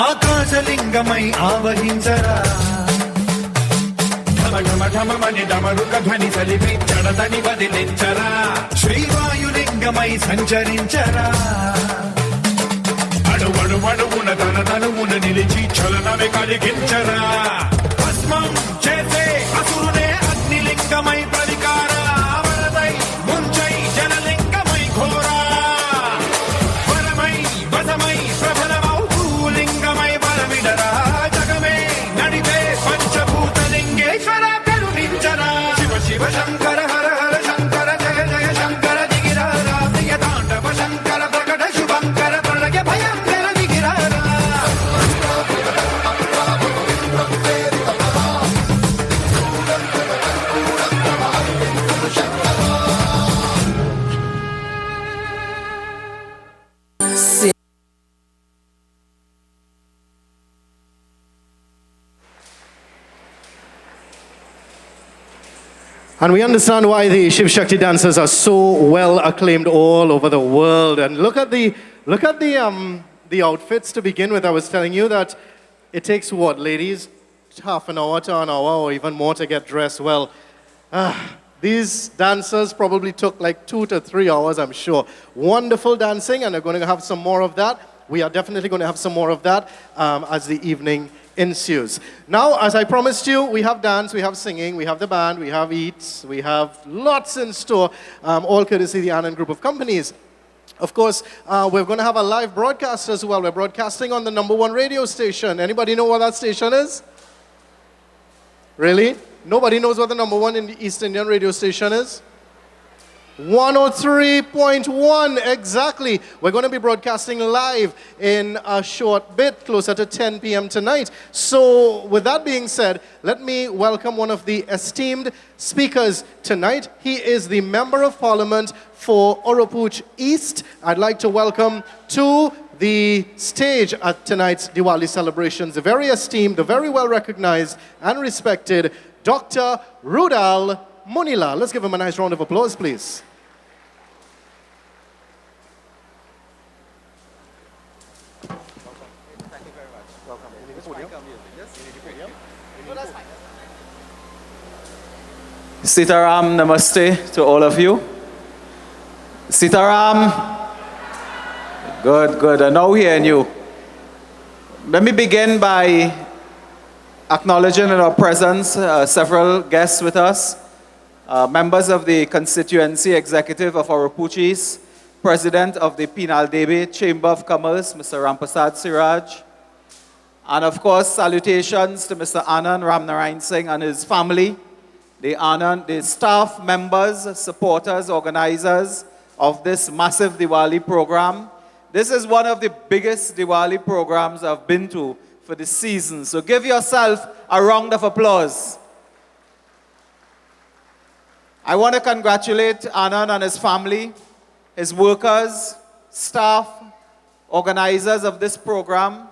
ఆకాశలింగమై ఆవహించరా ఢమఢమఢమని డమరుక ధ్వని సలిపించడదని వదిలించరా శ్రీవాయులింగమై సంచరించరా అడువడువడువున తన తనువున నిలిచి చలనమే కలిగించరా భస్మం చేసే అసురునే అగ్నిలింగమై ప్రతికార వరదై ముంచై జనలింగమై ఘోరా వరమై వసమై ప్రబలమౌ భూలింగమై బలమిడరా జగమే నడిపే పంచభూతలింగేశ్వర కరుణించరా శివ శివ శంకర హర హర శంకర జయ జయ శంకర దిగిరారా ప్రియ తాండవ శంకర ప్రకట శుభంకర ప్రళయ భయంకర దిగిరారా And we understand why the Shiv Shakti dancers are so well acclaimed all over the world. And look at the outfits to begin with. I was telling you that it takes what, ladies, half an hour to an hour or even more to get dressed. Well, these dancers probably took like 2 to 3 hours, I'm sure. Wonderful dancing, and they're going to have some more of that. We are definitely going to have some more of that as the evening ensues. Now, as I promised you, we have dance, we have singing, we have the band, we have eats, we have lots in store, all courtesy the Anand group of companies. Of course, we're going to have a live broadcast as well. We're broadcasting on the #1 radio station. Anybody know what that station is? Really? Nobody knows what the #1 in the East Indian radio station is? 103.1, exactly. We're going to be broadcasting live in a short bit, closer to 10 p.m. tonight. So, with that being said, let me welcome one of the esteemed speakers tonight. He is the Member of Parliament for Oropuch East. I'd like to welcome to the stage at tonight's Diwali celebrations, the very esteemed, the very well recognized and respected Dr. Rudal Munila. Let's give him a nice round of applause, please. Thank you very much. Welcome. Sitaram, namaste to all of you. Sitaram. Good, good. I'm now hearing you. Let me begin by acknowledging in our presence several guests with us. Members of the constituency executive of Oropuch East, President of the Penal Devi Chamber of Commerce, Mr. Rampasad Siraj, and of course, salutations to Mr. Anand Ramnarayan Singh and his family, the staff members, supporters, organizers of this massive Diwali program, This is one of the biggest Diwali programs I've been to for the season. So give yourself a round of applause. I want to congratulate Anand and his family, his workers, staff, organizers of this program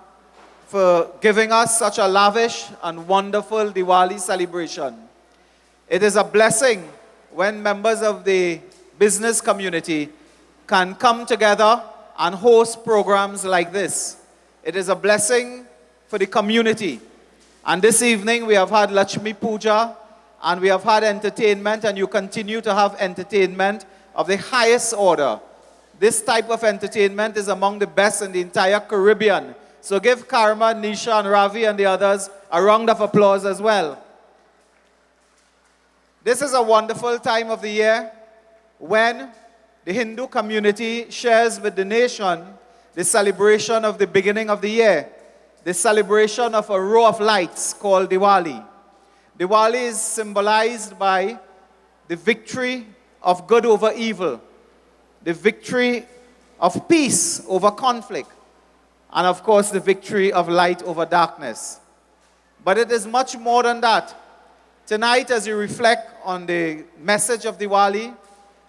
for giving us such a lavish and wonderful Diwali celebration. It is a blessing when members of the business community can come together and host programs like this. It is a blessing for the community. And this evening we have had Lakshmi Puja, and we have had entertainment, and you continue to have entertainment of the highest order. This type of entertainment is among the best in the entire Caribbean. So give Karma, Nisha, and Ravi and the others a round of applause as well. This is a wonderful time of the year when the Hindu community shares with the nation the celebration of the beginning of the year, the celebration of a row of lights called Diwali. Diwali is symbolized by the victory of good over evil, the victory of peace over conflict, and of course the victory of light over darkness. But it is much more than that. Tonight, as you reflect on the message of Diwali,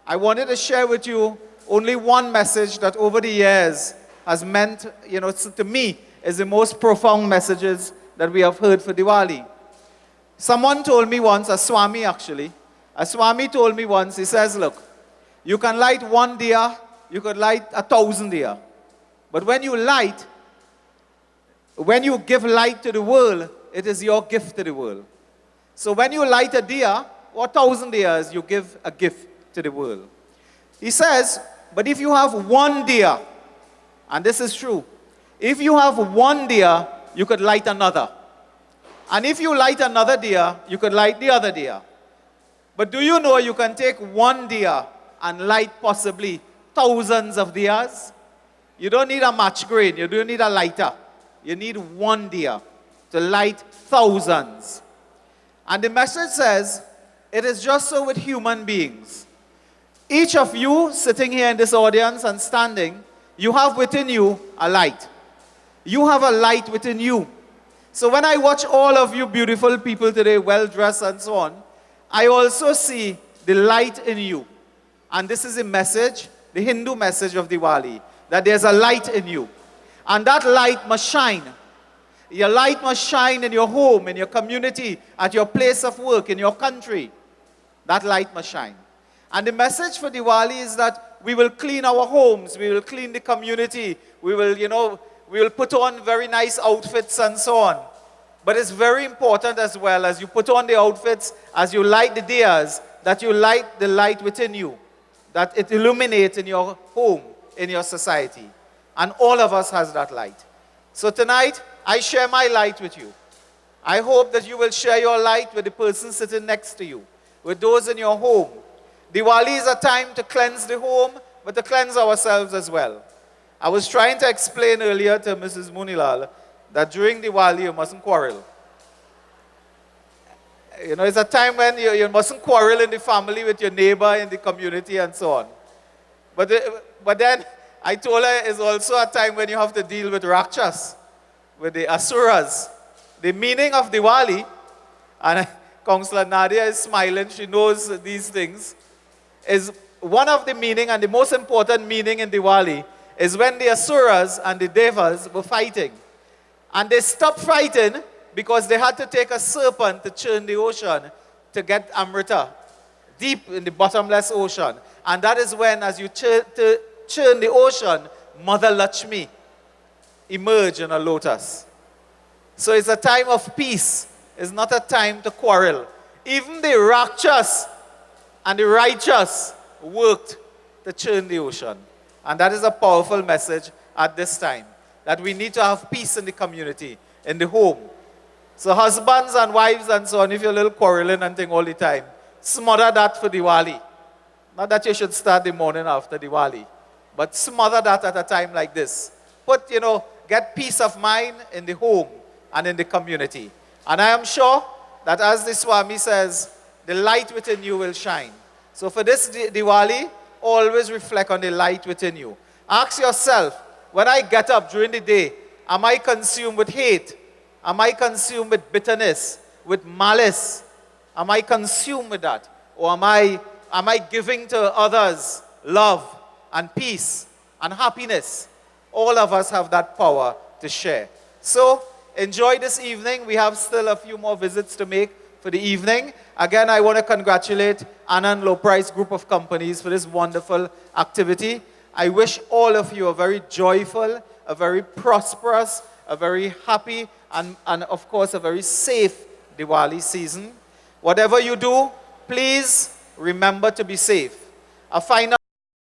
I wanted to share with you only one message that over the years has meant, to me, is the most profound messages that we have heard for Diwali. Someone told me once, a Swami told me once, he says, look, you can light one diya, you could light 1,000 diya. But when you give light to the world, it is your gift to the world. So when you light a diya, or 1,000 diyas, you give a gift to the world. He says, but if you have one diya, and this is true, if you have one diya, you could light another. And if you light another diya, you could light the other diya. But do you know you can take one diya and light possibly thousands of diyas? You don't need a match grain, you don't need a lighter. You need one diya to light thousands. And the message says, it is just so with human beings. Each of you sitting here in this audience and standing, you have within you a light. You have a light within you. So when I watch all of you beautiful people today, well dressed and so on, I also see the light in you. And this is a message, the Hindu message of Diwali, that there's a light in you. And that light must shine. Your light must shine in your home, in your community, at your place of work, in your country. That light must shine. And the message for Diwali is that we will clean our homes, we will clean the community, we will put on very nice outfits and so on. But it's very important as well, as you put on the outfits, as you light the diyas, that you light the light within you, that it illuminates in your home, in your society. And all of us has that light. So tonight, I share my light with you. I hope that you will share your light with the person sitting next to you, with those in your home. Diwali is a time to cleanse the home, but to cleanse ourselves as well. I was trying to explain earlier to Mrs. Munilal that during Diwali you mustn't quarrel. It's a time when you mustn't quarrel in the family with your neighbor, in the community and so on. But then I told her it's also a time when you have to deal with Rakshas, with the Asuras. The meaning of Diwali, and Councillor Nadia is smiling, she knows these things, is one of the meaning, and the most important meaning in Diwali is when the Asuras and the Devas were fighting. And they stopped fighting because they had to take a serpent to churn the ocean to get Amrita deep in the bottomless ocean. And that is when, as you churn the ocean, Mother Lakshmi emerged in a lotus. So it's a time of peace. It's not a time to quarrel. Even the Rakshas and the righteous worked to churn the ocean. And that is a powerful message at this time, that we need to have peace in the community, in the home. So husbands and wives and so on, if you're a little quarreling and thing all the time, smother that for Diwali. Not that you should start the morning after Diwali, but smother that at a time like this. Get peace of mind in the home and in the community. And I am sure that, as the Swami says, the light within you will shine. So for this Diwali, always reflect on the light within you. Ask yourself, when I get up during the day, am I consumed with hate? Am I consumed with bitterness, with malice? Am I consumed with that? Or am I giving to others love and peace and happiness? All of us have that power to share. So, enjoy this evening. We have still a few more visits to make for the evening. Again, I want to congratulate Anand Low Price Group of Companies for this wonderful activity. I wish all of you a very joyful, a very prosperous, a very happy, and of course, a very safe Diwali season. Whatever you do, please remember to be safe. A final